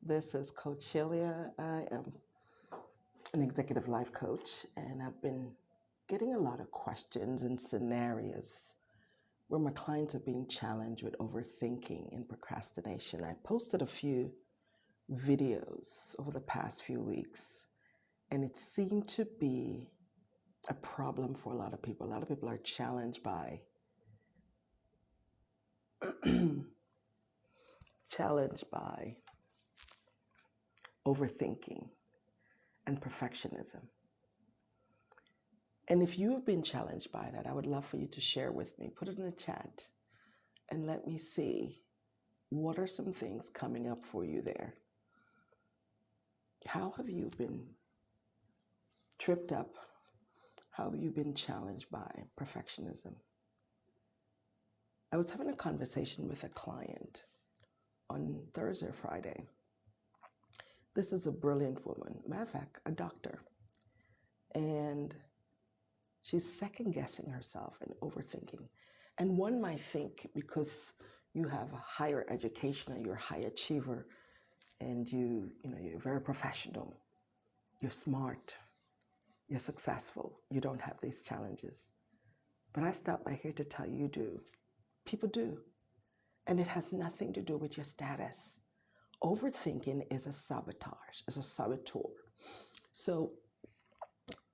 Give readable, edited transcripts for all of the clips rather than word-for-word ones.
This is Coach Shelia. I am an executive life coach, and I've been getting a lot of questions and scenarios where my clients are being challenged with overthinking and procrastination. I posted a few videos over the past few weeks, and it seemed to be a problem for a lot of people. A lot of people are challenged by challenged by overthinking and perfectionism. And if you've been challenged by that, I would love for you to share with me. Put it in the chat and let me see what are some things coming up for you there. How have you been tripped up? How have you been challenged by perfectionism? I was having a conversation with a client on Thursday or Friday. This is a brilliant woman, matter of fact, a doctor. And she's second guessing herself and overthinking. And one might think because you have a higher education and you're a high achiever and you're very professional, you're smart, you're successful, you don't have these challenges. But I stop by here to tell you do. People do. And it has nothing to do with your status. Overthinking is a sabotage, is a saboteur. So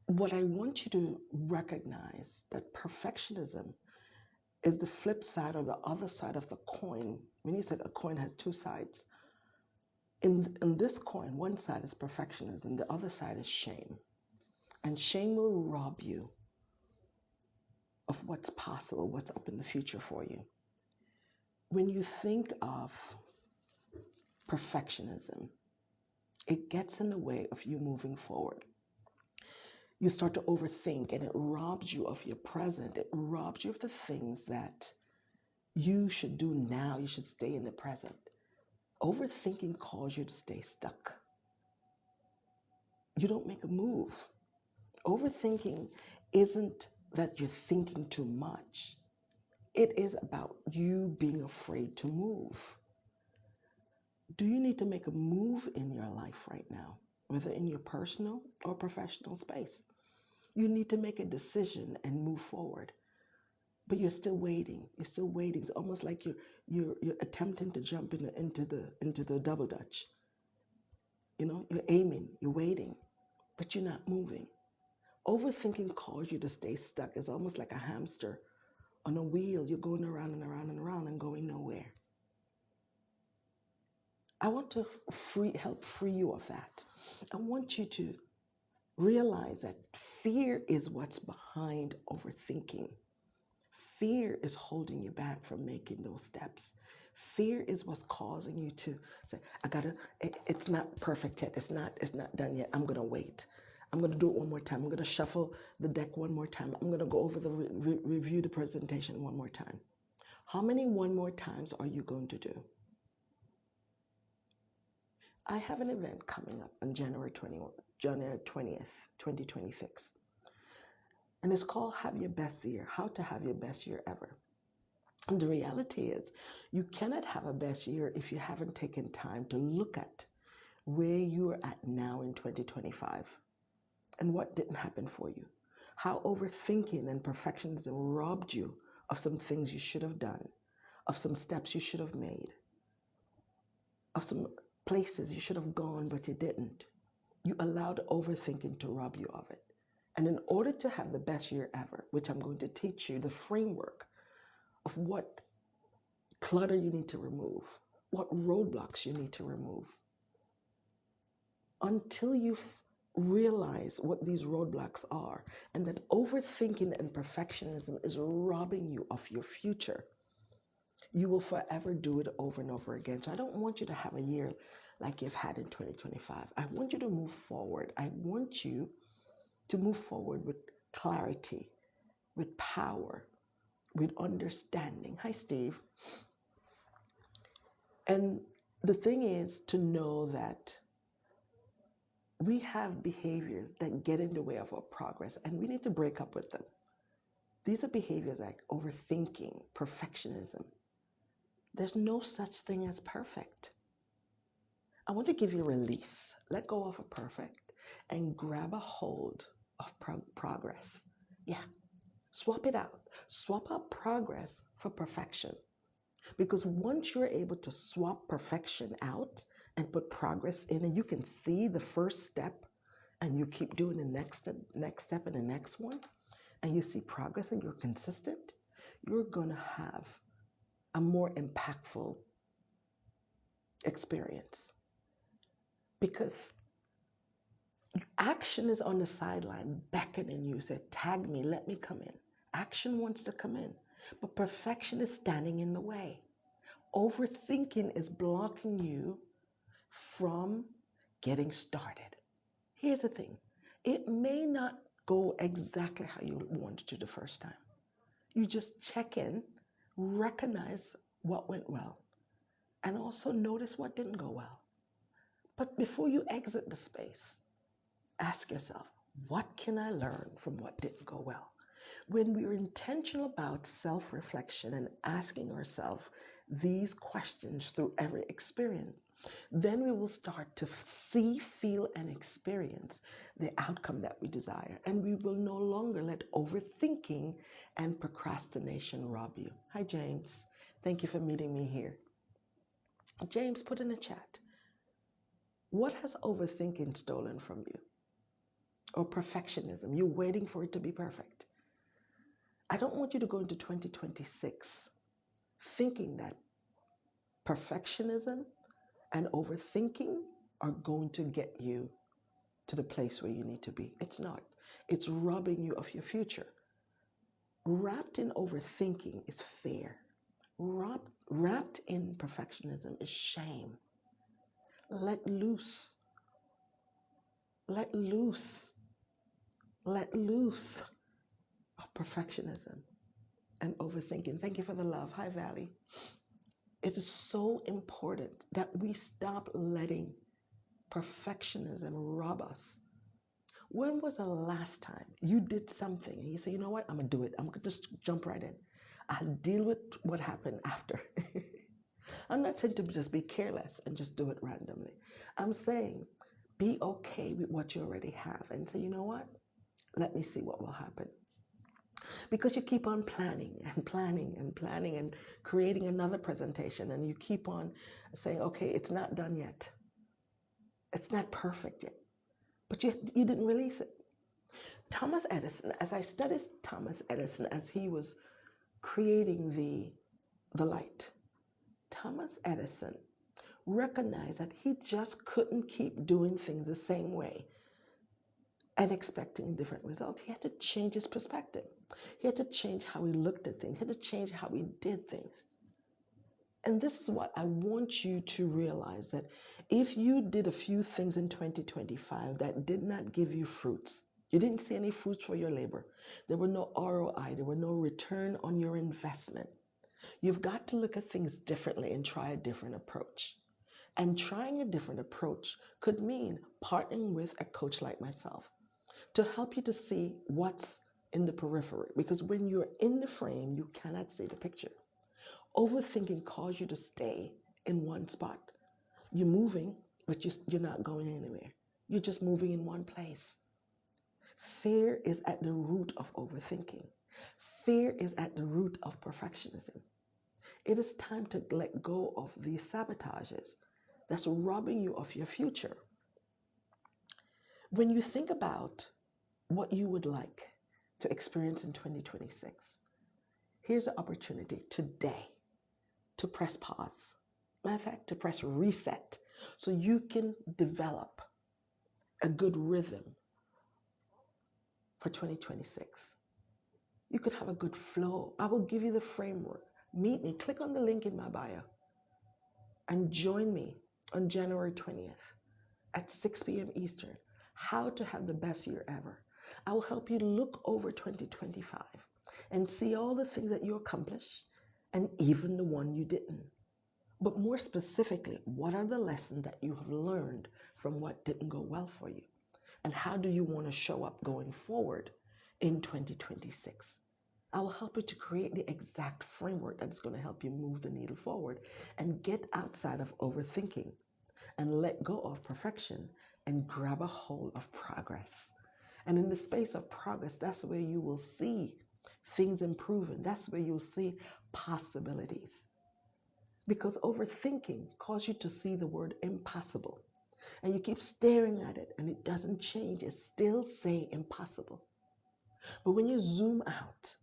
what I want you to recognize that perfectionism is the flip side or the other side of the coin. When you said a coin has two sides, in this coin, one side is perfectionism, the other side is shame. And shame will rob you of what's possible, what's up in the future for you. When you think of perfectionism, it gets in the way of you moving forward. You start to overthink and it robs you of your present. It robs you of the things that you should do now. You should stay in the present. Overthinking causes you to stay stuck. You don't make a move. Overthinking isn't that you're thinking too much. It is about you being afraid to move. Do you need to make a move in your life right now, whether in your personal or professional space? You need to make a decision and move forward. But you're still waiting. You're still waiting. It's almost like you're attempting to jump into the double dutch. You're aiming, you're waiting, but you're not moving. Overthinking causes you to stay stuck. It's almost like a hamster on a wheel. You're going around and around and around and going nowhere. I want to help free you of that. I want you to realize that fear is what's behind overthinking. Fear is holding you back from making those steps. Fear is what's causing you to say, it's not perfect yet. It's not done yet. I'm going to wait. I'm going to do it one more time. I'm going to shuffle the deck one more time. I'm going to go over review the presentation one more time. How many one more times are you going to do? I have an event coming up on January 20th, 2026. And it's called Have Your Best Year, How to Have Your Best Year Ever. And the reality is, you cannot have a best year if you haven't taken time to look at where you are at now in 2025 and what didn't happen for you. How overthinking and perfectionism robbed you of some things you should have done, of some steps you should have made, of some places you should have gone, but you didn't. You allowed overthinking to rob you of it. And in order to have the best year ever, which I'm going to teach you the framework of what clutter you need to remove, what roadblocks you need to remove. Until you realize what these roadblocks are and that overthinking and perfectionism is robbing you of your future, you will forever do it over and over again. So I don't want you to have a year like you've had in 2025. I want you to move forward. I want you to move forward with clarity, with power, with understanding. Hi, Steve. And the thing is to know that we have behaviors that get in the way of our progress, and we need to break up with them. These are behaviors like overthinking, perfectionism. There's no such thing as perfect. I want to give you a release. Let go of a perfect and grab a hold of progress. Yeah, swap it out. Swap out progress for perfection. Because once you're able to swap perfection out and put progress in, and you can see the first step, and you keep doing the next step, and the next one, and you see progress and you're consistent, you're going to have a more impactful experience. Because action is on the sideline, beckoning you, say, tag me, let me come in. Action wants to come in, but perfection is standing in the way. Overthinking is blocking you from getting started. Here's the thing. It may not go exactly how you wanted to the first time. You just check in, recognize what went well, and also notice what didn't go well. But before you exit the space, ask yourself, what can I learn from what didn't go well? When we're intentional about self-reflection and asking ourselves these questions through every experience, then we will start to see, feel, and experience the outcome that we desire. And we will no longer let overthinking and procrastination rob you. Hi, James. Thank you for meeting me here. James, put in the chat, what has overthinking stolen from you? Or perfectionism? You're waiting for it to be perfect. I don't want you to go into 2026 thinking that perfectionism and overthinking are going to get you to the place where you need to be. It's not. It's robbing you of your future. Wrapped in overthinking is fear. Wrapped in perfectionism is shame. Let loose. Let loose. Let loose of perfectionism and overthinking. Thank you for the love. Hi, Valley. It is so important that we stop letting perfectionism rob us. When was the last time you did something and you say, you know what, I'm going to do it. I'm going to just jump right in. I'll deal with what happened after. I'm not saying to just be careless and just do it randomly. I'm saying be okay with what you already have and say, you know what, let me see what will happen. Because you keep on planning and planning and planning and creating another presentation, and you keep on saying, okay, it's not done yet. It's not perfect yet. But you didn't release it. Thomas Edison, as I studied Thomas Edison as he was creating the light, Thomas Edison recognized that he just couldn't keep doing things the same way and expecting different results. He had to change his perspective. He had to change how he looked at things. He had to change how he did things. And this is what I want you to realize, that if you did a few things in 2025 that did not give you fruits, you didn't see any fruits for your labor, there were no ROI, there were no return on your investment, you've got to look at things differently and try a different approach. And trying a different approach could mean partnering with a coach like myself to help you to see what's in the periphery. Because when you're in the frame, you cannot see the picture. Overthinking causes you to stay in one spot. You're moving, but you're not going anywhere. You're just moving in one place. Fear is at the root of overthinking. Fear is at the root of perfectionism. It is time to let go of these sabotages that's robbing you of your future. When you think about what you would like to experience in 2026, here's the opportunity today to press pause. Matter of fact, to press reset so you can develop a good rhythm for 2026. You could have a good flow. I will give you the framework. Meet me. Click on the link in my bio and join me on January 20th at 6 p.m. Eastern. How to have the best year ever. I will help you look over 2025 and see all the things that you accomplished and even the one you didn't. But more specifically, what are the lessons that you have learned from what didn't go well for you? And how do you want to show up going forward in 2026? I will help you to create the exact framework that is going to help you move the needle forward and get outside of overthinking. and let go of perfection and grab a hold of progress. And in the space of progress, that's where you will see things improving. That's where you'll see possibilities. Because overthinking causes you to see the word impossible. And you keep staring at it and it doesn't change. It still say impossible. But when you zoom out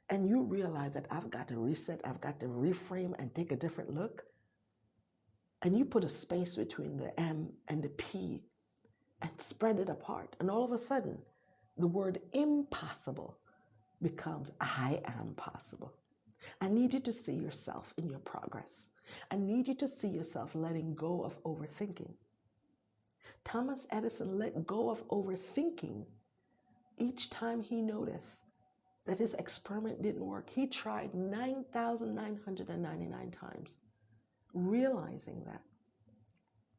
and you realize that I've got to reset, I've got to reframe and take a different look, and you put a space between the M and the P and spread it apart, and all of a sudden, the word impossible becomes I am possible. I need you to see yourself in your progress. I need you to see yourself letting go of overthinking. Thomas Edison let go of overthinking each time he noticed that his experiment didn't work. He tried 9,999 times, realizing that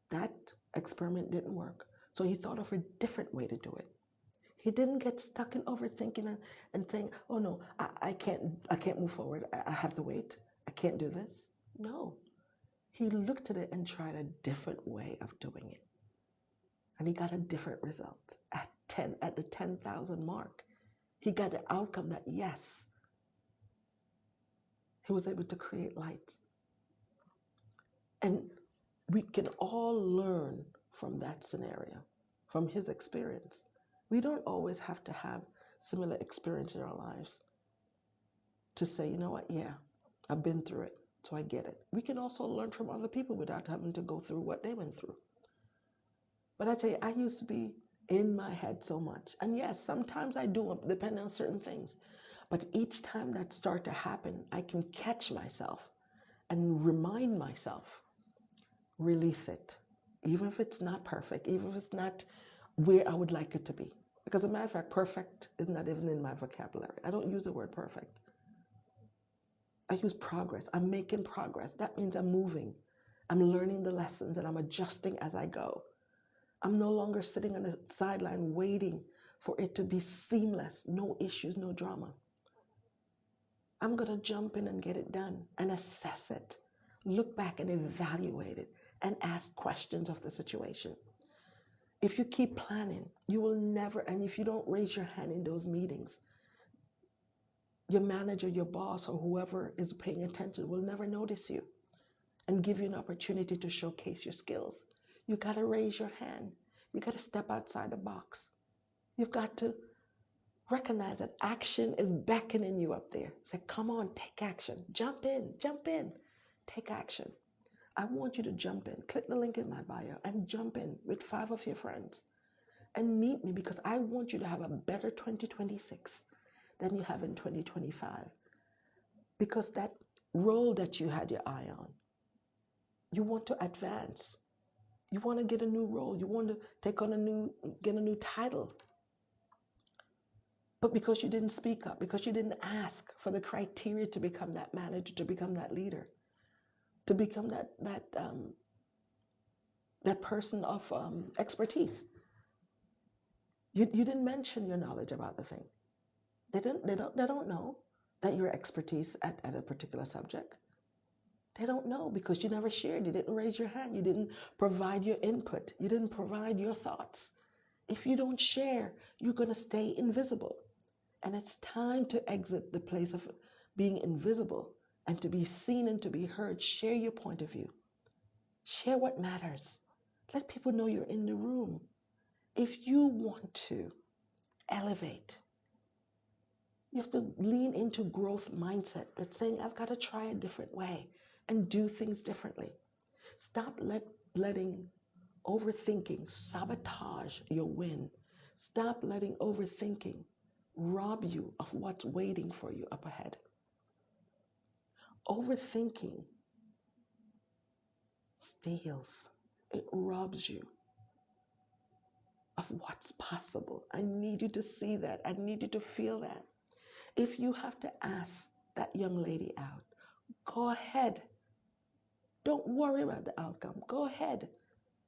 that experiment didn't work. So he thought of a different way to do it. He didn't get stuck in overthinking and saying, oh no, I can't move forward. I have to wait. I can't do this. No. He looked at it and tried a different way of doing it. And he got a different result. At the 10,000 mark, he got the outcome that yes, he was able to create light. And we can all learn from that scenario, from his experience. We don't always have to have similar experience in our lives to say, you know what, yeah, I've been through it, so I get it. We can also learn from other people without having to go through what they went through. But I tell you, I used to be in my head so much. And yes, sometimes I do, depending on certain things. But each time that starts to happen, I can catch myself and remind myself, release it. Even if it's not perfect, even if it's not where I would like it to be. Because as a matter of fact, perfect is not even in my vocabulary. I don't use the word perfect. I use progress. I'm making progress. That means I'm moving. I'm learning the lessons and I'm adjusting as I go. I'm no longer sitting on the sideline waiting for it to be seamless, no issues, no drama. I'm going to jump in and get it done and assess it, look back and evaluate it and ask questions of the situation. If you keep planning, you will never, and if you don't raise your hand in those meetings, your manager, your boss, or whoever is paying attention will never notice you and give you an opportunity to showcase your skills. You got to raise your hand. You got to step outside the box. You've got to recognize that action is beckoning you up there. Say, come on, take action. Jump in, take action. I want you to jump in. Click the link in my bio and jump in with 5 of your friends and meet me because I want you to have a better 2026 than you have in 2025. Because that role that you had your eye on, you want to advance. You want to get a new role. You want to get a new title. But because you didn't speak up, because you didn't ask for the criteria to become that manager, to become that leader, to become that person of expertise. You didn't mention your knowledge about the thing. They don't know that your expertise at a particular subject. They don't know because you never shared. You didn't raise your hand. You didn't provide your input. You didn't provide your thoughts. If you don't share, you're going to stay invisible. And it's time to exit the place of being invisible and to be seen and to be heard. Share your point of view. Share what matters. Let people know you're in the room. If you want to elevate, you have to lean into growth mindset. It's saying, I've got to try a different way and do things differently. Stop letting overthinking sabotage your win. Stop letting overthinking rob you of what's waiting for you up ahead. Overthinking steals. It robs you of what's possible. I need you to see that. I need you to feel that. If you have to ask that young lady out, go ahead. Don't worry about the outcome. Go ahead.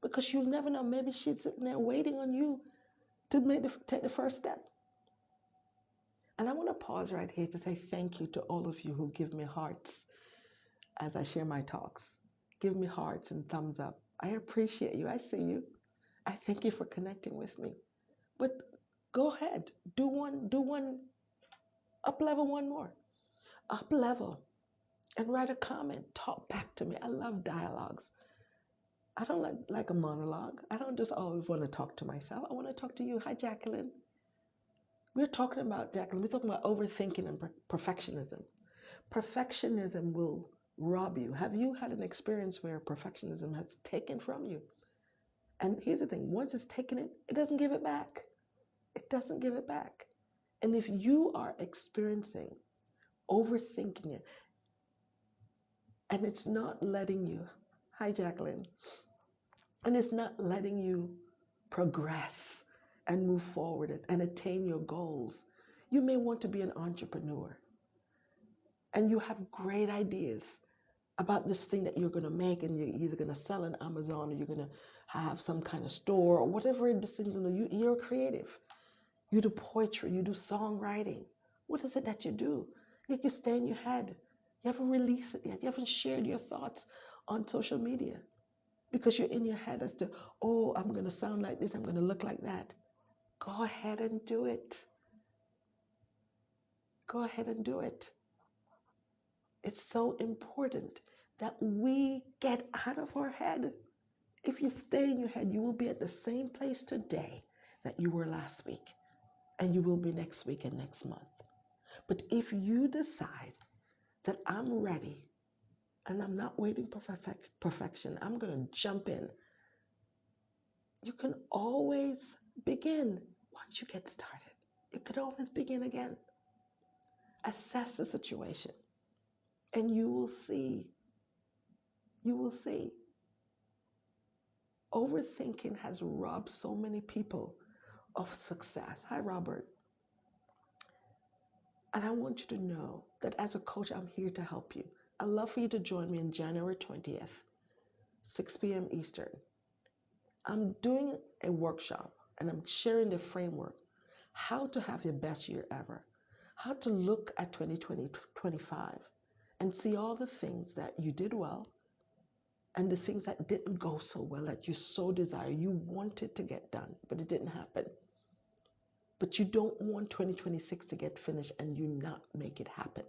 Because you'll never know. Maybe she's sitting there waiting on you to take the first step. And I want to pause right here to say thank you to all of you who give me hearts as I share my talks. Give me hearts and thumbs up I appreciate you. I see you. I thank you for connecting with me. But go ahead, do one, up level one more, up level, and write a comment. Talk back to me. I love dialogues. I don't like a monologue. I don't just always want to talk to myself. I want to talk to you. Hi, Jacqueline. We're talking about, Jacqueline, we're talking about overthinking and perfectionism. Perfectionism will rob you. Have you had an experience where perfectionism has taken from you? And here's the thing, once it's taken it, it doesn't give it back. It doesn't give it back. And if you are experiencing overthinking it and it's not letting you, hi, Jacqueline, and it's not letting you progress and move forward and attain your goals, you may want to be an entrepreneur and you have great ideas about this thing that you're going to make, and you're either going to sell on Amazon or you're going to have some kind of store or whatever decision. You're creative. You do poetry, you do songwriting. What is it that you do? Yet you stay in your head. You haven't released it yet. You haven't shared your thoughts on social media because you're in your head as to, oh, I'm going to sound like this, I'm going to look like that. Go ahead and do it. Go ahead and do it. It's so important that we get out of our head. If you stay in your head, you will be at the same place today that you were last week, and you will be next week and next month. But if you decide that I'm ready and I'm not waiting for perfection, I'm going to jump in, you can always begin once you get started. You could always begin again. Assess the situation, and you will see. You will see. Overthinking has robbed so many people of success. Hi, Robert. And I want you to know that as a coach, I'm here to help you. I'd love for you to join me on January 20th, 6 p.m. Eastern. I'm doing a workshop and I'm sharing the framework, how to have your best year ever, how to look at 2025 and see all the things that you did well and the things that didn't go so well that you so desire. You wanted to get done, but it didn't happen. But you don't want 2026 to get finished and you not make it happen.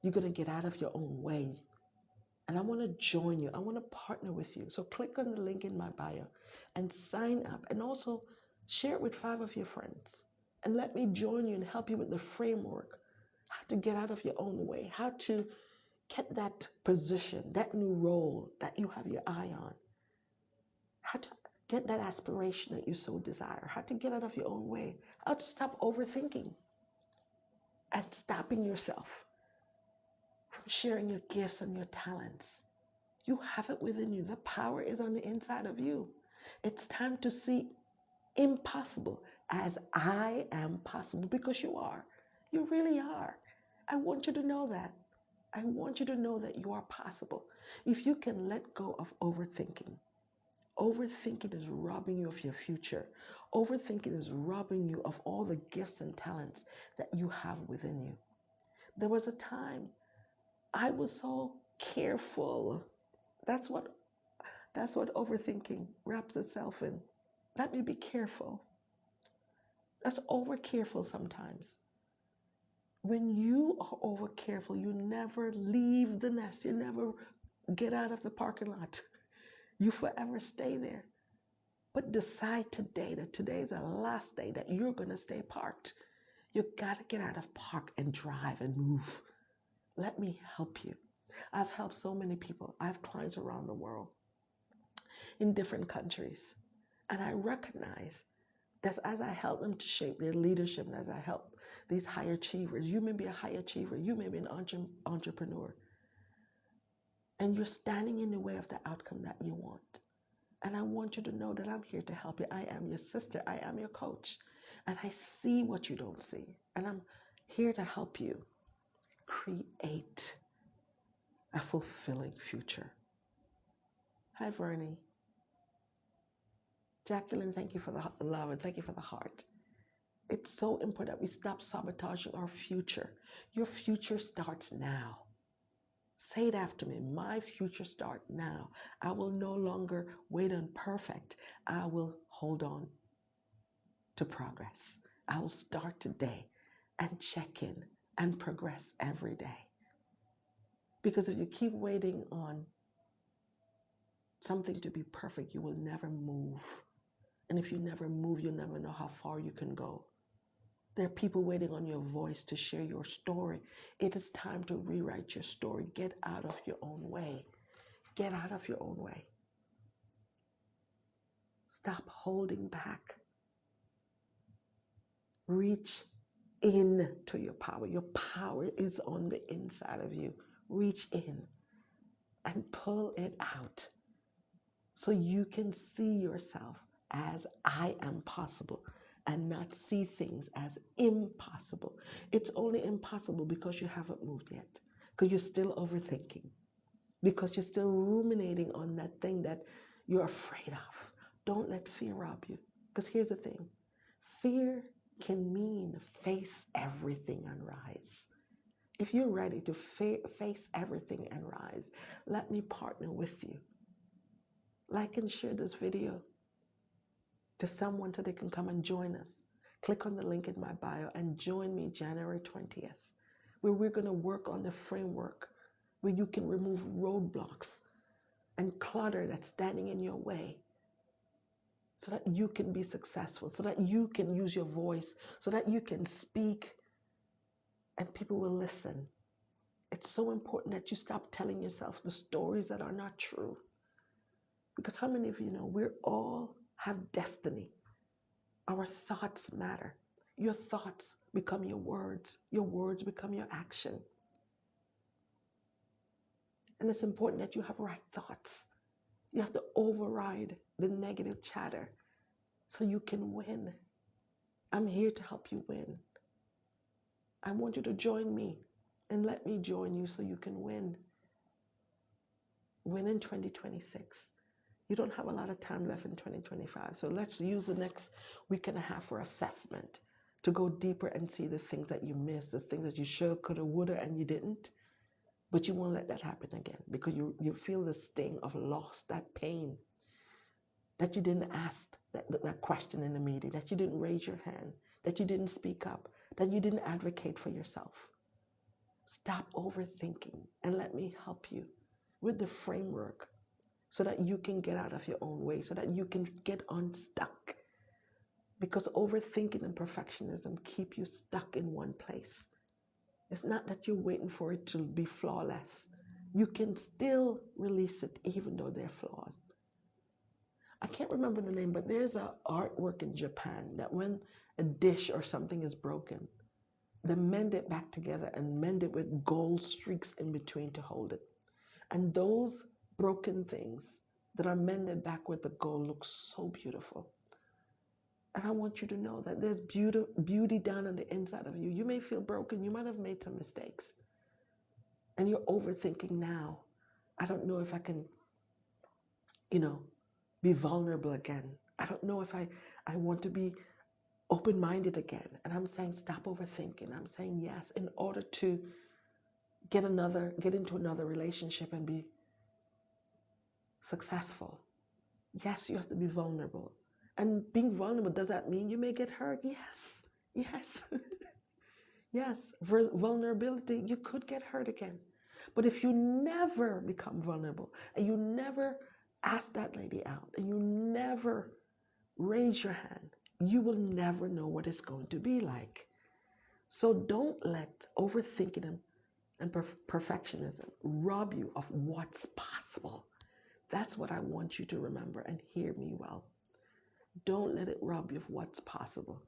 You're going to get out of your own way. And I want to join you. I want to partner with you. So click on the link in my bio and sign up. And also share it with 5 of your friends. And let me join you and help you with the framework, how to get out of your own way, how to get that position, that new role that you have your eye on, how to get that aspiration that you so desire, how to get out of your own way, how to stop overthinking and stopping yourself from sharing your gifts and your talents. You have it within you. The power is on the inside of you. It's time to see impossible as I am possible, because you are. You really are. I want you to know that. I want you to know that you are possible. If you can let go of overthinking. Overthinking is robbing you of your future. Overthinking is robbing you of all the gifts and talents that you have within you. There was a time I was so careful. That's what overthinking wraps itself in. Let me be careful. That's over careful sometimes. When you are over careful, you never leave the nest. You never get out of the parking lot. You forever stay there. But decide today that today is the last day that you're going to stay parked. You got to get out of park and drive and move. Let me help you. I've helped so many people. I have clients around the world in different countries. And I recognize that as I help them to shape their leadership, and as I help these high achievers, you may be a high achiever, you may be an entrepreneur, and you're standing in the way of the outcome that you want. And I want you to know that I'm here to help you. I am your sister. I am your coach. And I see what you don't see. And I'm here to help you create a fulfilling future. Hi, Vernie. Jacqueline, thank you for the love and thank you for the heart. It's so important that we stop sabotaging our future. Your future starts now. Say it after me. My future start now. I will no longer wait on perfect. I will hold on to progress. I will start today and check in and progress every day. Because if you keep waiting on something to be perfect, you will never move. And if you never move, you'll never know how far you can go. There are people waiting on your voice to share your story. It is time to rewrite your story. Get out of your own way. Get out of your own way. Stop holding back. Reach into your power. Your power is on the inside of you. Reach in and pull it out so you can see yourself as I am possible and not see things as impossible. It's only impossible because you haven't moved yet, because you're still overthinking, because you're still ruminating on that thing that you're afraid of. Don't let fear rob you. Because here's the thing. Fear can mean face everything and rise. If you're ready to face everything and rise, let me partner with you. Like and share this video to someone so they can come and join us. Click on the link in my bio and join me January 20th, where we're going to work on the framework where you can remove roadblocks and clutter that's standing in your way so that you can be successful, so that you can use your voice, so that you can speak and people will listen. It's so important that you stop telling yourself the stories that are not true. Because how many of you know we all have destiny? Our thoughts matter. Your thoughts become your words become your action. And it's important that you have right thoughts. You have to override the negative chatter so you can win. I'm here to help you win. I want you to join me and let me join you so you can win. Win in 2026. You don't have a lot of time left in 2025. So let's use the next week and a half for assessment to go deeper and see the things that you missed, the things that you should, could have, would have, and you didn't. But you won't let that happen again because you feel the sting of loss, that pain, that you didn't ask that question in the meeting, that you didn't raise your hand, that you didn't speak up, that you didn't advocate for yourself. Stop overthinking and let me help you with the framework so that you can get out of your own way, so that you can get unstuck. Because overthinking and perfectionism keep you stuck in one place. It's not that you're waiting for it to be flawless. You can still release it even though there are flaws. I can't remember the name, but there's an artwork in Japan that when a dish or something is broken, they mend it back together and mend it with gold streaks in between to hold it. And those broken things that are mended back with the gold look so beautiful. And I want you to know that there's beauty down on the inside of you. You may feel broken. You might have made some mistakes. And you're overthinking now. I don't know if I can, be vulnerable again. I don't know if I want to be open-minded again. And I'm saying stop overthinking. I'm saying yes, in order to get into another relationship and be successful. Yes, you have to be vulnerable. And being vulnerable, does that mean you may get hurt? Yes. Yes, vulnerability, you could get hurt again. But if you never become vulnerable and you never ask that lady out and you never raise your hand, you will never know what it's going to be like. So don't let overthinking and perfectionism rob you of what's possible. That's what I want you to remember and hear me well. Don't let it rob you of what's possible.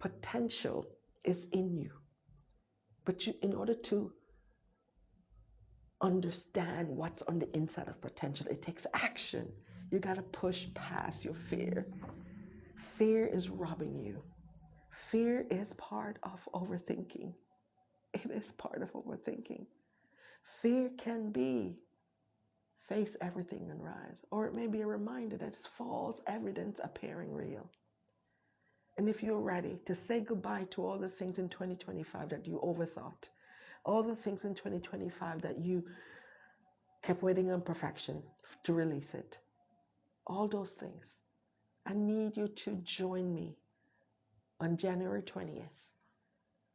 Potential is in you. But in order to understand what's on the inside of potential, it takes action. You got to push past your fear. Fear is robbing you. Fear is part of overthinking. It is part of overthinking. Fear can be face everything and rise, or it may be a reminder that it's false evidence appearing real. And if you're ready to say goodbye to all the things in 2025 that you overthought, All the things in 2025 that you kept waiting on perfection to release it. All those things. I need you to join me on January 20th,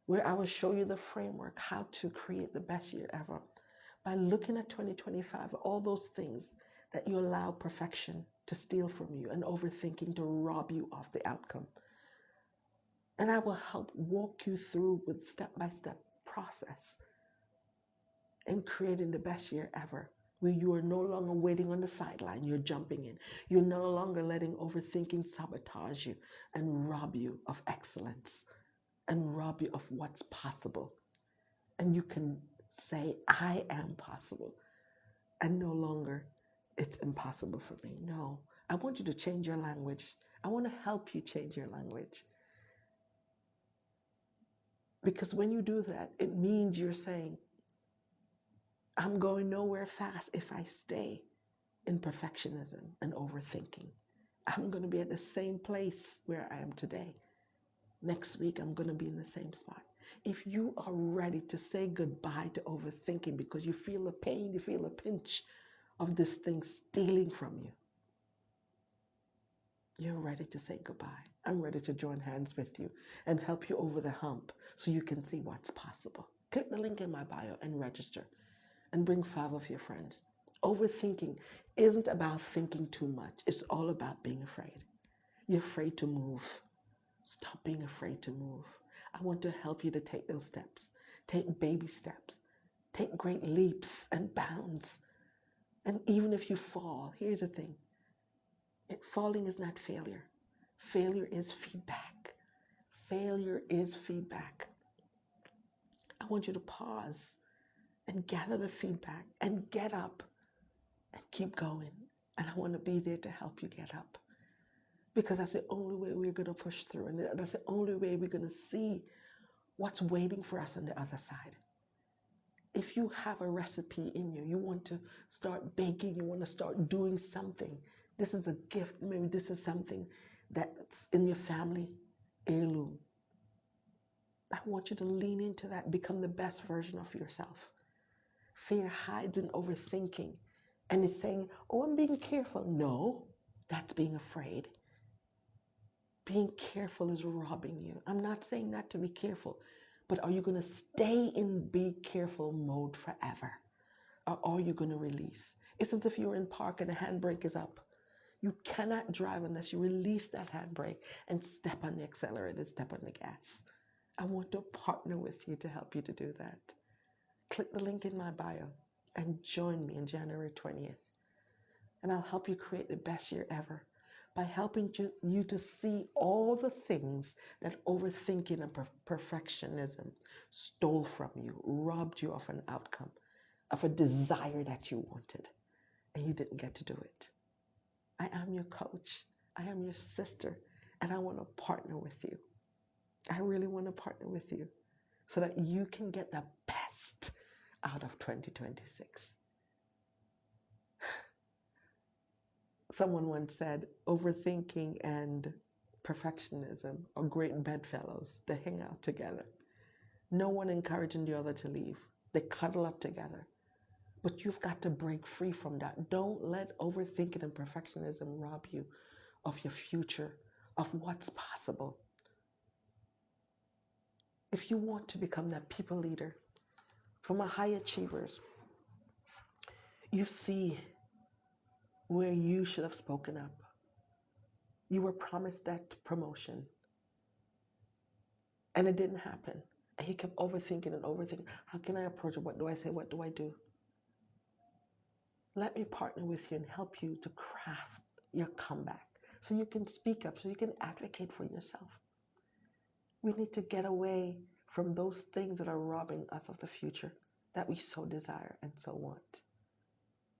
where I will show you the framework, how to create the best year ever by looking at 2025, all those things that you allow perfection to steal from you and overthinking to rob you of the outcome. And I will help walk you through with step-by-step process in creating the best year ever, where you are no longer waiting on the sideline, you're jumping in. You're no longer letting overthinking sabotage you and rob you of excellence and rob you of what's possible. And you can say, I am possible. And no longer, it's impossible for me. No, I want you to change your language. I want to help you change your language. Because when you do that, it means you're saying, I'm going nowhere fast if I stay in perfectionism and overthinking. I'm going to be at the same place where I am today. Next week, I'm going to be in the same spot. If you are ready to say goodbye to overthinking because you feel the pain, you feel a pinch of this thing stealing from you, you're ready to say goodbye. I'm ready to join hands with you and help you over the hump so you can see what's possible. Click the link in my bio and register and bring 5 of your friends. Overthinking isn't about thinking too much. It's all about being afraid. You're afraid to move. Stop being afraid to move. I want to help you to take those steps. Take baby steps. Take great leaps and bounds. And even if you fall, here's the thing. Falling is not failure. Failure is feedback. Failure is feedback. I want you to pause and gather the feedback and get up and keep going. And I want to be there to help you get up. Because that's the only way we're going to push through. And that's the only way we're going to see what's waiting for us on the other side. If you have a recipe in you, you want to start baking, you want to start doing something. This is a gift. Maybe this is something that's in your family heirloom. I want you to lean into that, become the best version of yourself. Fear hides in overthinking. And it's saying, oh, I'm being careful. No, that's being afraid. Being careful is robbing you. I'm not saying not to be careful, but are you going to stay in be careful mode forever? Or are you going to release? It's as if you're in park and the handbrake is up. You cannot drive unless you release that handbrake and step on the accelerator, step on the gas. I want to partner with you to help you to do that. Click the link in my bio and join me on January 20th. And I'll help you create the best year ever by helping you to see all the things that overthinking and perfectionism stole from you, robbed you of an outcome, of a desire that you wanted, and you didn't get to do it. I am your coach. I am your sister, and I want to partner with you. I really want to partner with you so that you can get the best out of 2026. Someone once said, overthinking and perfectionism are great bedfellows. They hang out together. No one encouraging the other to leave. They cuddle up together. But you've got to break free from that. Don't let overthinking and perfectionism rob you of your future, of what's possible. If you want to become that people leader, from a high achievers, you see where you should have spoken up. You were promised that promotion and it didn't happen. And you kept overthinking and overthinking. How can I approach it? What do I say? What do I do? Let me partner with you and help you to craft your comeback so you can speak up, so you can advocate for yourself. We need to get away from those things that are robbing us of the future that we so desire and so want.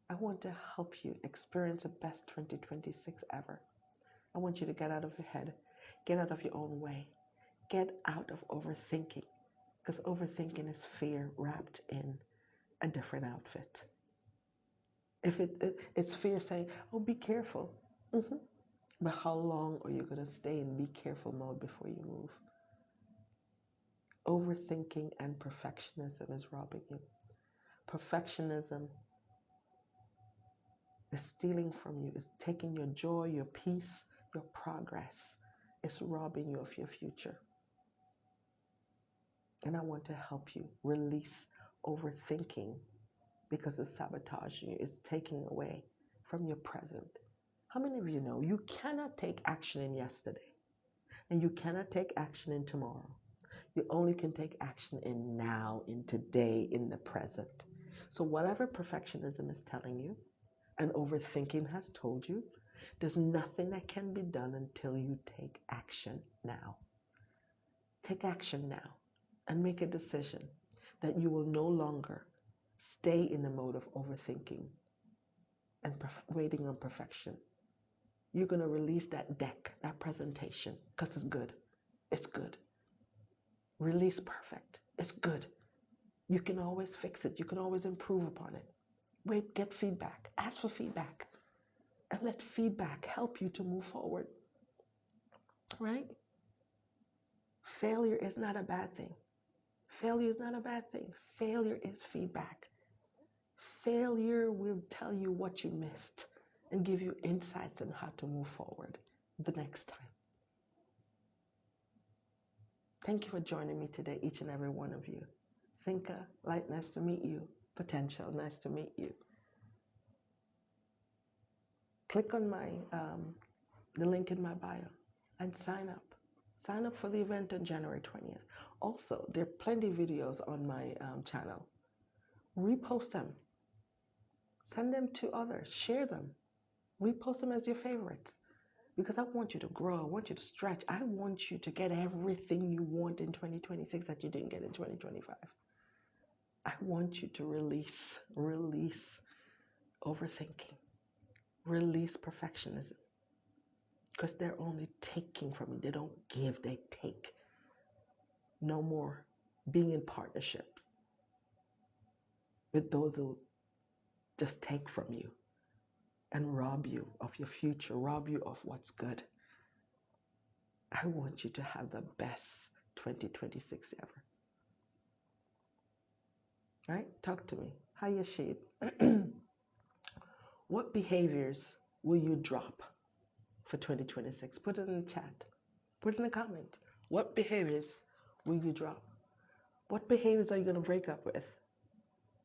I want to help you experience the best 2026 ever. I want you to get out of your head, get out of your own way, get out of overthinking, because overthinking is fear wrapped in a different outfit. If it's fear saying, oh, be careful. But how long are you going to stay in be careful mode before you move? Overthinking and perfectionism is robbing you. Perfectionism is stealing from you, is taking your joy, your peace, your progress. It's robbing you of your future. And I want to help you release overthinking because it's sabotaging you, it's taking away from your present. How many of you know you cannot take action in yesterday and you cannot take action in tomorrow? You only can take action in now, in today, in the present. So whatever perfectionism is telling you and overthinking has told you, there's nothing that can be done until you take action now. Take action now and make a decision that you will no longer stay in the mode of overthinking and waiting on perfection. You're going to release that deck, that presentation, because it's good. It's good. Release perfect. It's good. You can always fix it. You can always improve upon it. Wait, get feedback. Ask for feedback. And let feedback help you to move forward. Right? Failure is not a bad thing. Failure is not a bad thing. Failure is feedback. Failure will tell you what you missed and give you insights on how to move forward the next time. Thank you for joining me today, each and every one of you. Sinka, Light, nice to meet you. Potential, nice to meet you. Click on the link in my bio and sign up. Sign up for the event on January 20th. Also, there are plenty of videos on my channel. Repost them. Send them to others. Share them. Repost them as your favorites. Because I want you to grow. I want you to stretch. I want you to get everything you want in 2026 that you didn't get in 2025. I want you to release overthinking. Release perfectionism. Because they're only taking from you. They don't give, they take. No more being in partnerships with those who just take from you and rob you of your future, rob you of what's good. I want you to have the best 2026 ever. Right? Talk to me. Hi, Yashid. What behaviors will you drop for 2026? Put it in the chat. Put it in the comment. What behaviors will you drop? What behaviors are you going to break up with?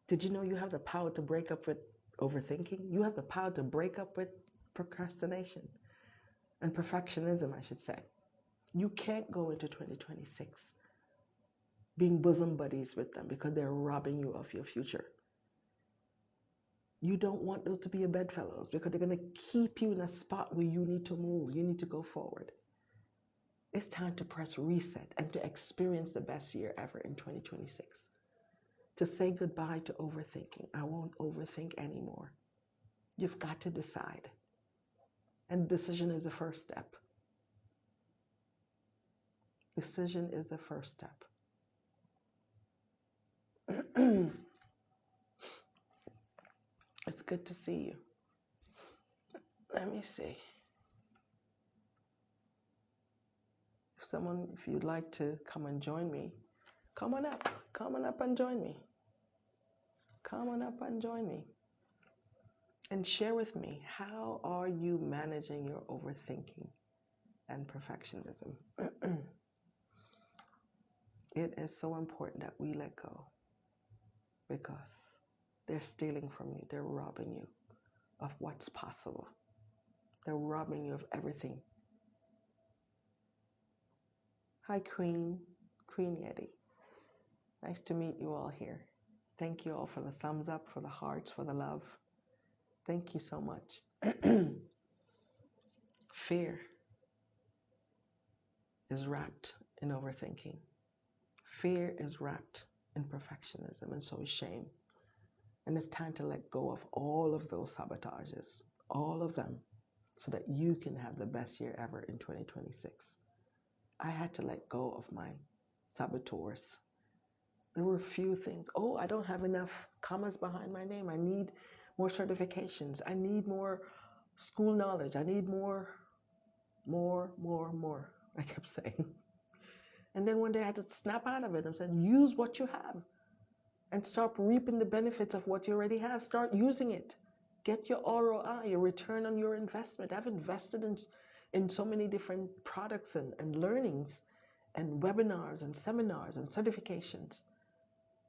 Did you know you have the power to break up with overthinking? You have the power to break up with procrastination and perfectionism, I should say. You can't go into 2026 being bosom buddies with them because they're robbing you of your future. You don't want those to be your bedfellows because they're going to keep you in a spot where you need to move. You need to go forward. It's time to press reset and to experience the best year ever in 2026. To say goodbye to overthinking. I won't overthink anymore. You've got to decide. And decision is the first step. Decision is the first step. It's good to see you. Let me see. If you'd like to come and join me, come on up. Come on up and join me. Come on up and join me. And share with me, how are you managing your overthinking and perfectionism? It is so important that we let go because they're stealing from you. They're robbing you of what's possible. They're robbing you of everything. Hi, Queen Yeti. Nice to meet you all here. Thank you all for the thumbs up, for the hearts, for the love. Thank you so much. Fear is wrapped in overthinking. Fear is wrapped in perfectionism, and so is shame. And it's time to let go of all of those sabotages, all of them, so that you can have the best year ever in 2026. I had to let go of my saboteurs. There were a few things. Oh, I don't have enough commas behind my name. I need more certifications. I need more school knowledge. I need more. I kept saying. And then one day I had to snap out of it and said, use what you have and start reaping the benefits of what you already have. Start using it. Get your ROI, your return on your investment. I've invested in so many different products and learnings and webinars and seminars and certifications.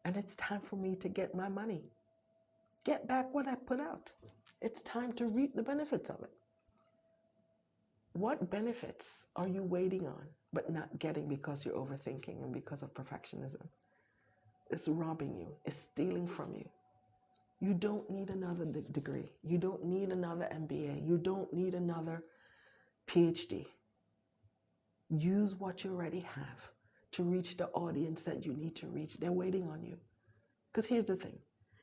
And it's time for me to get my money. Get back what I put out. It's time to reap the benefits of it. What benefits are you waiting on but not getting because you're overthinking and because of perfectionism? It's robbing you. It's stealing from you. You don't need another degree. You don't need another MBA. You don't need another PhD. Use what you already have to reach the audience that you need to reach. They're waiting on you. Because here's the thing.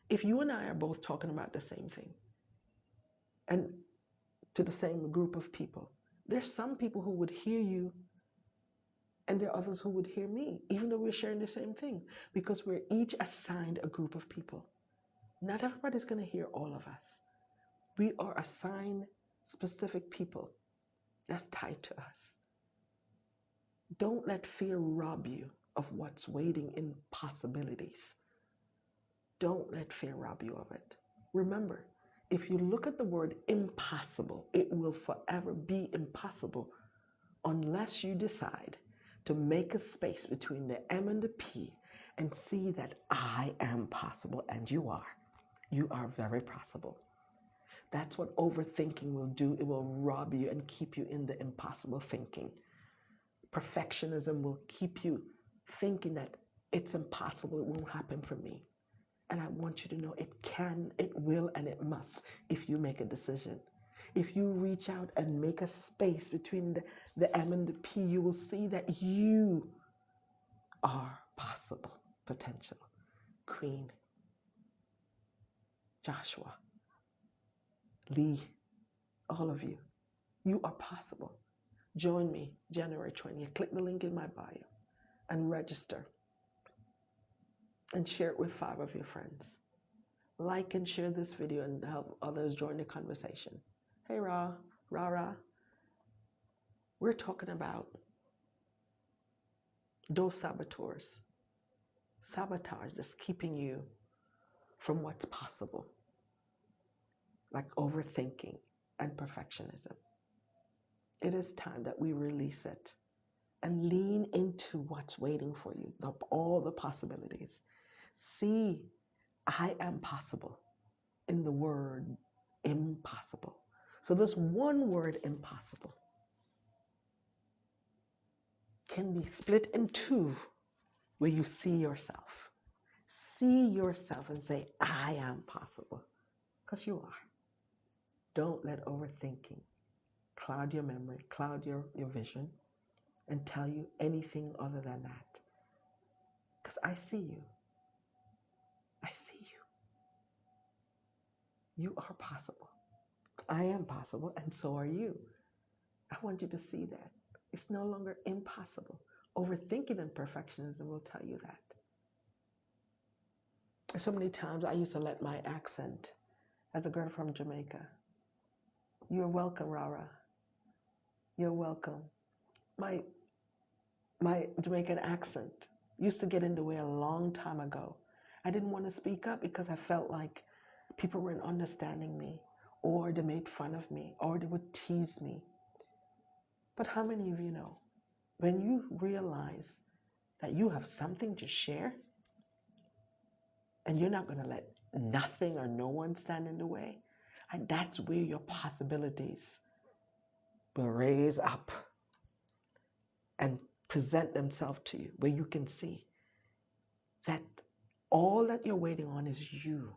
If you and I are both talking about the same thing and to the same group of people, there's some people who would hear you and there are others who would hear me, even though we're sharing the same thing, because we're each assigned a group of people. Not everybody's going to hear all of us. We are assigned specific people that's tied to us. Don't let fear rob you of what's waiting in possibilities. Don't let fear rob you of it. Remember, if you look at the word impossible, it will forever be impossible unless you decide to make a space between the M and the P and see that I am possible, and you are. You are very possible. That's what overthinking will do. It will rob you and keep you in the impossible thinking. Perfectionism will keep you thinking that it's impossible, it won't happen for me. And I want you to know it can, it will, and it must if you make a decision. If you reach out and make a space between the M and the P, you will see that you are possible, potential. Queen, Joshua, Lee, all of you, you are possible. Join me January 20th. Click the link in my bio and register and share it with 5 of your friends. Like and share this video and help others join the conversation. Hey, Rara. We're talking about those saboteurs. Sabotage that's keeping you from what's possible, like overthinking and perfectionism. It is time that we release it and lean into what's waiting for you, all the possibilities. See, I am possible in the word impossible. So this one word impossible can be split in 2 where you see yourself. See yourself and say, I am possible, because you are. Don't let overthinking cloud your memory, cloud your vision, and tell you anything other than that. Because I see you. I see you. You are possible. I am possible, and so are you. I want you to see that. It's no longer impossible. Overthinking and perfectionism will tell you that. So many times I used to let my accent, as a girl from Jamaica, you're welcome, Rara. You're welcome. My Jamaican accent used to get in the way a long time ago. I didn't want to speak up because I felt like people weren't understanding me, or they made fun of me, or they would tease me. But how many of you know, when you realize that you have something to share and you're not going to let nothing or no one stand in the way, and that's where your possibilities will raise up and present themselves to you, where you can see that all that you're waiting on is you.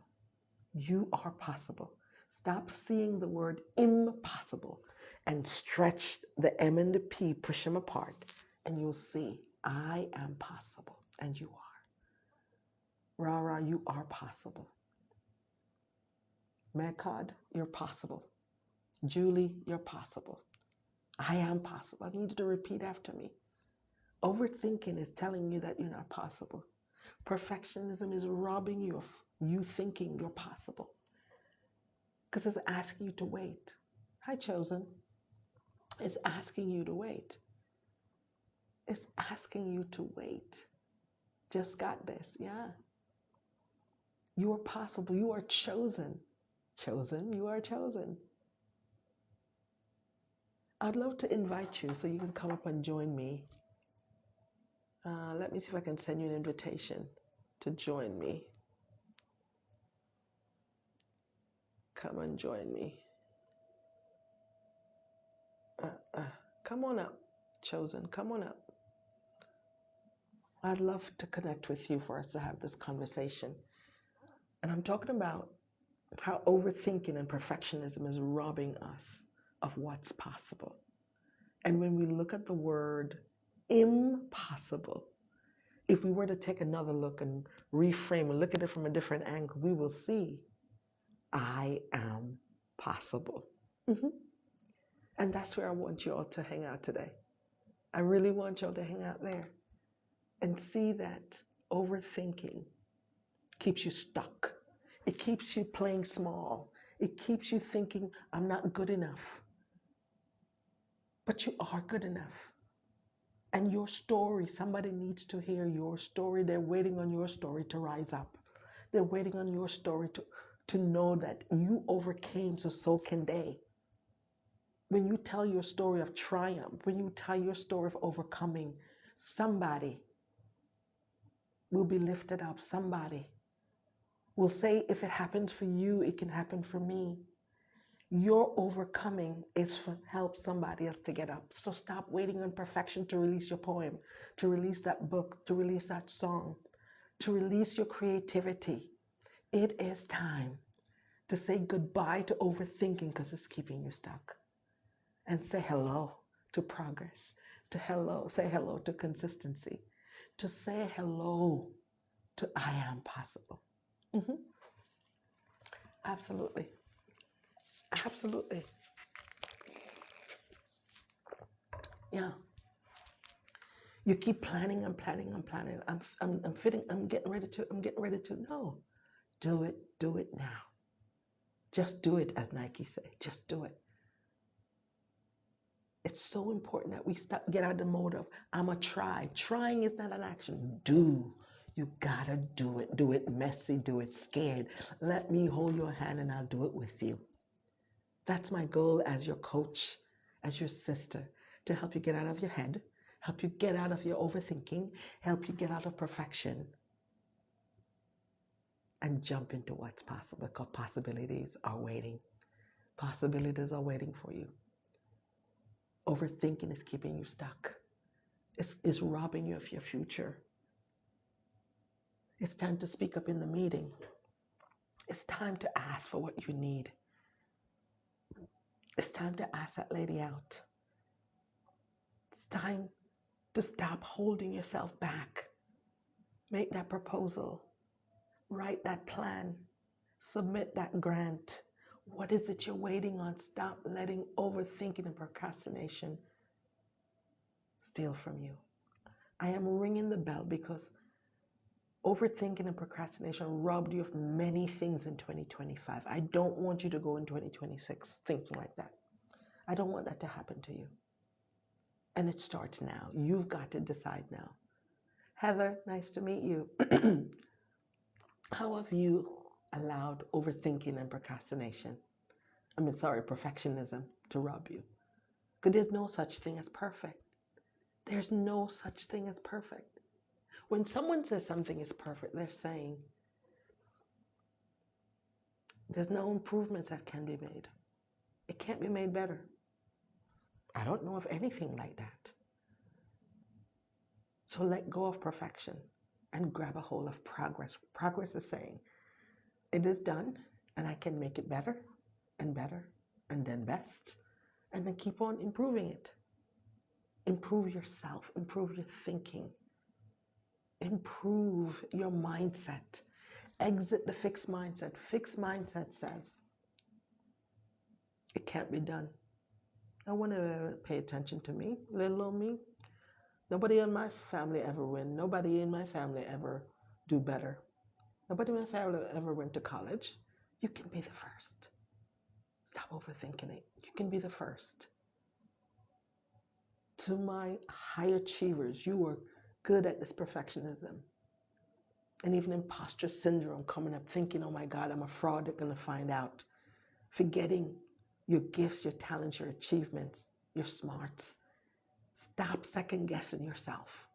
You are possible. Stop seeing the word impossible and stretch the M and the P, push them apart, and you'll see, I am possible, and you are. Rara, you are possible. Mekad, you're possible. Julie, you're possible. I am possible. I need you to repeat after me. Overthinking is telling you that you're not possible. Perfectionism is robbing you of you thinking you're possible, because it's asking you to wait. Hi, Chosen. It's asking you to wait. It's asking you to wait. Just got this. Yeah. You are possible. You are chosen. Chosen. You are chosen. I'd love to invite you so you can come up and join me. Let me see if I can send you an invitation to join me. Come and join me. Come on up, chosen. Come on up. I'd love to connect with you for us to have this conversation. And I'm talking about how overthinking and perfectionism is robbing us of what's possible. And when we look at the word impossible, if we were to take another look and reframe and look at it from a different angle, we will see I am possible. And that's where I want you all to hang out today. I really want you all to hang out there and see that overthinking keeps you stuck. It keeps you playing small. It keeps you thinking, I'm not good enough. But you are good enough. And your story, somebody needs to hear your story. They're waiting on your story to rise up. They're waiting on your story to know that you overcame, so can they. When you tell your story of triumph, when you tell your story of overcoming, somebody will be lifted up. Somebody will say, if it happens for you, it can happen for me. Your overcoming is to help somebody else to get up. So stop waiting on perfection to release your poem, to release that book, to release that song, to release your creativity. It is time to say goodbye to overthinking because it's keeping you stuck. And say hello to progress, say hello to consistency, to say hello to I am possible. Absolutely. Absolutely. Yeah. You keep planning and planning and planning. I'm getting ready to. No. Do it now. Just do it, as Nike say. Just do it. It's so important that we get out of the mode of, I'm a try. Trying is not an action. Do. You gotta do it. Do it messy. Do it scared. Let me hold your hand and I'll do it with you. That's my goal as your coach, as your sister, to help you get out of your head, help you get out of your overthinking, help you get out of perfection, and jump into what's possible, because possibilities are waiting. Possibilities are waiting for you. Overthinking is keeping you stuck. It's robbing you of your future. It's time to speak up in the meeting. It's time to ask for what you need. It's time to ask that lady out. It's time to stop holding yourself back. Make that proposal. Write that plan. Submit that grant. What is it you're waiting on? Stop letting overthinking and procrastination steal from you. I am ringing the bell because overthinking and procrastination robbed you of many things in 2025. I don't want you to go in 2026 thinking like that. I don't want that to happen to you. And it starts now. You've got to decide now. Heather, nice to meet you. How have you allowed overthinking and perfectionism to rob you? Because there's no such thing as perfect. There's no such thing as perfect. When someone says something is perfect, they're saying there's no improvements that can be made. It can't be made better. I don't know of anything like that. So let go of perfection and grab a hold of progress. Progress is saying, it is done and I can make it better and then best, and then keep on improving it. Improve yourself, improve your thinking, improve your mindset. Exit the fixed mindset. Fixed mindset says, it can't be done. I want to pay attention to me, little old me. Nobody in my family ever win. Nobody in my family ever do better. Nobody in my family ever went to college. You can be the first. Stop overthinking it. You can be the first. To my high achievers, you are good at this perfectionism. And even imposter syndrome coming up, thinking, oh my God, I'm a fraud, they're going to find out. Forgetting your gifts, your talents, your achievements, your smarts. Stop second guessing yourself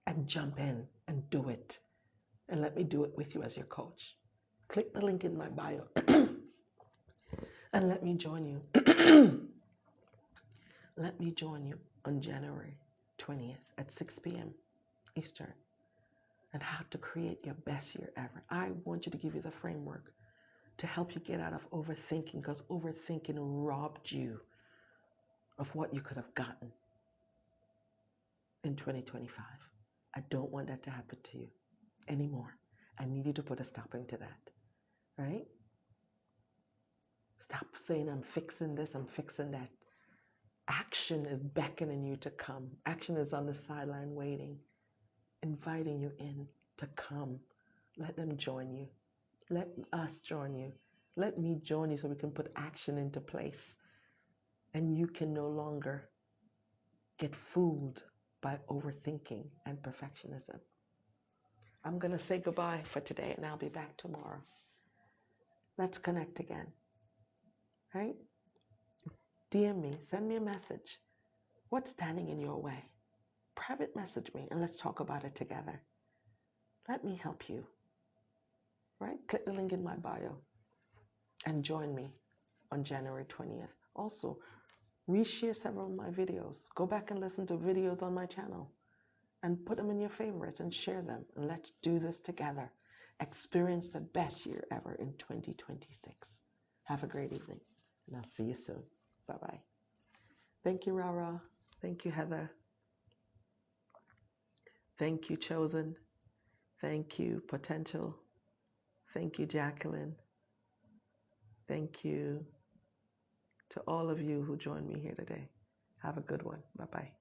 and jump in and do it. And let me do it with you as your coach. Click the link in my bio and let me join you. Let me join you on January 20th at 6 p.m. Eastern, and how to create your best year ever. I want you to give you the framework to help you get out of overthinking, because overthinking robbed you of what you could have gotten in 2025. I don't want that to happen to you anymore. I need you to put a stopping to that, right? Stop saying, I'm fixing this, I'm fixing that. Action is beckoning you to come. Action is on the sideline waiting, inviting you in to come. Let them join you. Let us join you. Let me join you so we can put action into place. And you can no longer get fooled by overthinking and perfectionism. I'm going to say goodbye for today, and I'll be back tomorrow. Let's connect again, right? DM me, send me a message. What's standing in your way? Private message me and let's talk about it together. Let me help you, right? Click the link in my bio and join me on January 20th. Also, reshare several of my videos. Go back and listen to videos on my channel and put them in your favorites and share them. And let's do this together. Experience the best year ever in 2026. Have a great evening, and I'll see you soon. Bye-bye. Thank you, Rara. Thank you, Heather. Thank you, Chosen. Thank you, Potential. Thank you, Jacqueline. Thank you to all of you who joined me here today. Have a good one. Bye-bye.